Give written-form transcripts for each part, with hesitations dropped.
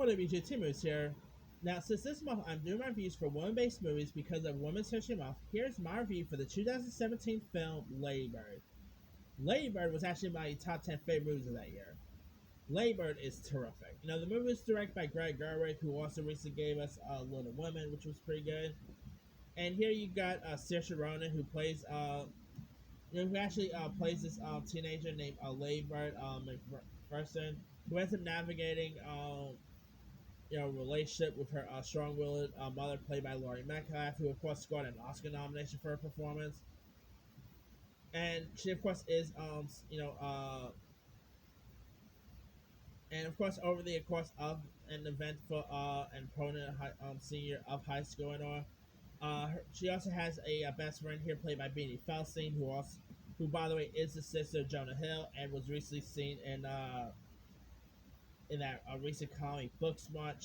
What up, YouTube? Timus here. Now, since this month I'm doing my reviews for women-based movies because of Women's History Month, here's my review for the 2017 film Lady Bird. Lady Bird was actually my top 10 favorite movies of that year. Lady Bird is terrific. You know, the movie was directed by Greta Gerwig, who also recently gave us Little Women, which was pretty good. And here you got Saoirse Ronan, who plays, who actually plays this teenager named Lady Bird McPherson, who ends up navigating relationship with her strong-willed mother, played by Laurie Metcalf, who of course scored an Oscar nomination for her performance. And she of course is, and of course over the course of an event for an prominent senior of high school and all. She also has a best friend here, played by Beanie Feldstein, who by the way is the sister of Jonah Hill, and was recently seen in that recent comedy Booksmart.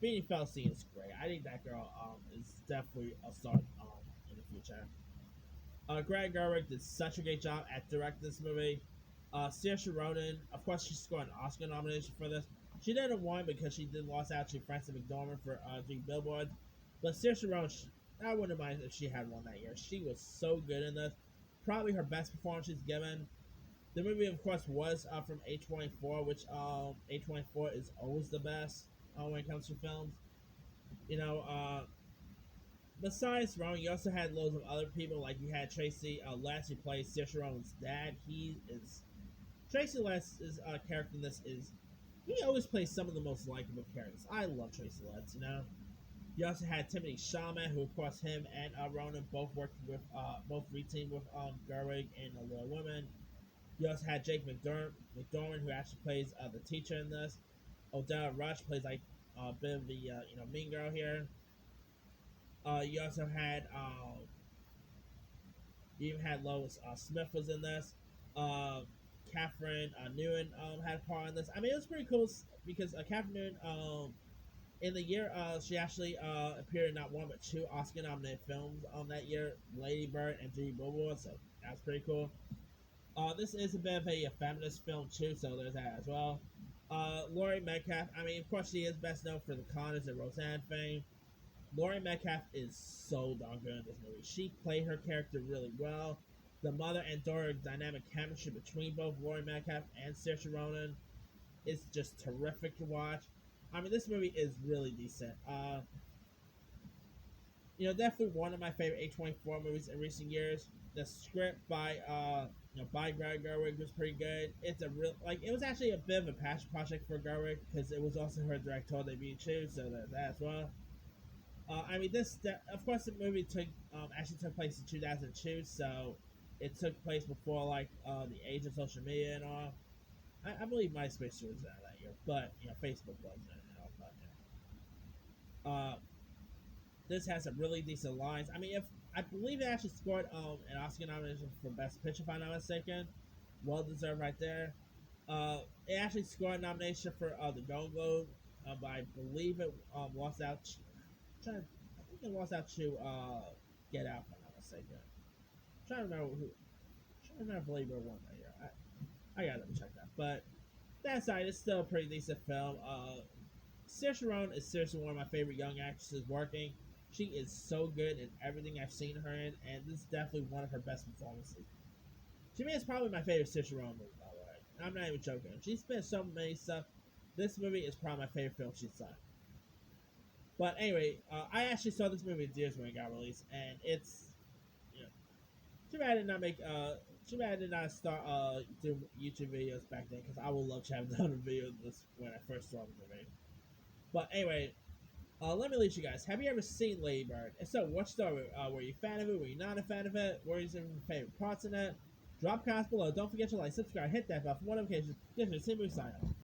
Beanie Feldstein is great. I think that girl is definitely a star in the future. Greta Gerwig did such a great job at directing this movie. Saoirse Ronan, of course, she scored an Oscar nomination for this. She didn't win because she did lost out to Frances McDormand for Three Billboards. But Saoirse Ronan, I wouldn't mind if she had won that year. She was so good in this. Probably her best performance she's given. The movie, of course, was from A24, which A24 is always the best when it comes to films. You know, besides Ronan, you also had loads of other people. Like you had Tracy Letts, who plays Saoirse Ronan's dad. Tracy Letts' character in this is, he always plays some of the most likable characters. I love Tracy Letts, you know. You also had Timothy Chalamet, who of course him and Ronan both worked with, both reteamed with Gerwig and Little Women. You also had Jake McDormand, who actually plays the teacher in this. Odell Rush plays like a bit of the mean girl here. You also had you even had Lois Smith was in this. Catherine Newen had a part in this. I mean, it was pretty cool because Catherine Newen, in the year she actually appeared in not one but two Oscar nominated films that year, Lady Bird and Three Billboards. So that's pretty cool. This is a bit of a feminist film too, so there's that as well. Laurie Metcalf, I mean, of course, she is best known for the Conners and Roseanne fame. Laurie Metcalf is so darn good in this movie. She played her character really well. The mother and daughter dynamic chemistry between both Laurie Metcalf and Saoirse Ronan is just terrific to watch. I mean, this movie is really decent. Definitely one of my favorite A24 movies in recent years. The script by by Greta Gerwig was pretty good. It's it was actually a bit of a passion project for Gerwig because it was also her directorial debut too, so there's that as well. I mean, of course the movie actually took place in 2002, so it took place before the age of social media and all. I believe MySpace was that year, but Facebook wasn't. This has some really decent lines. I mean, if I believe it actually scored an Oscar nomination for Best Picture, if I'm not mistaken. Well deserved right there. It actually scored a nomination for the Golden Globe, but I believe it lost out. I think it lost out to Get Out, if I'm not mistaken. I'm trying to remember who. I'm trying to remember if Labor won that year. I gotta check that. But that aside, it's still a pretty decent film. Saoirse Ronan is seriously one of my favorite young actresses working. She is so good in everything I've seen her in, and this is definitely one of her best performances. To me, it's probably my favorite Saoirse Ronan movie, by the way. I'm not even joking. She's been in so many stuff. This movie is probably my favorite film she's done. But anyway, I actually saw this movie in theaters when it got released, and it's too bad I did not make too bad I did not start doing YouTube videos back then, because I would love to have done a video of this when I first saw the movie. But anyway, let me leave you guys. Have you ever seen Lady Bird? If so, what story? Were you a fan of it? Were you not a fan of it? What are your favorite parts in it? Drop comments below. Don't forget to like, subscribe, hit that bell for more notifications. This is Timu sign off.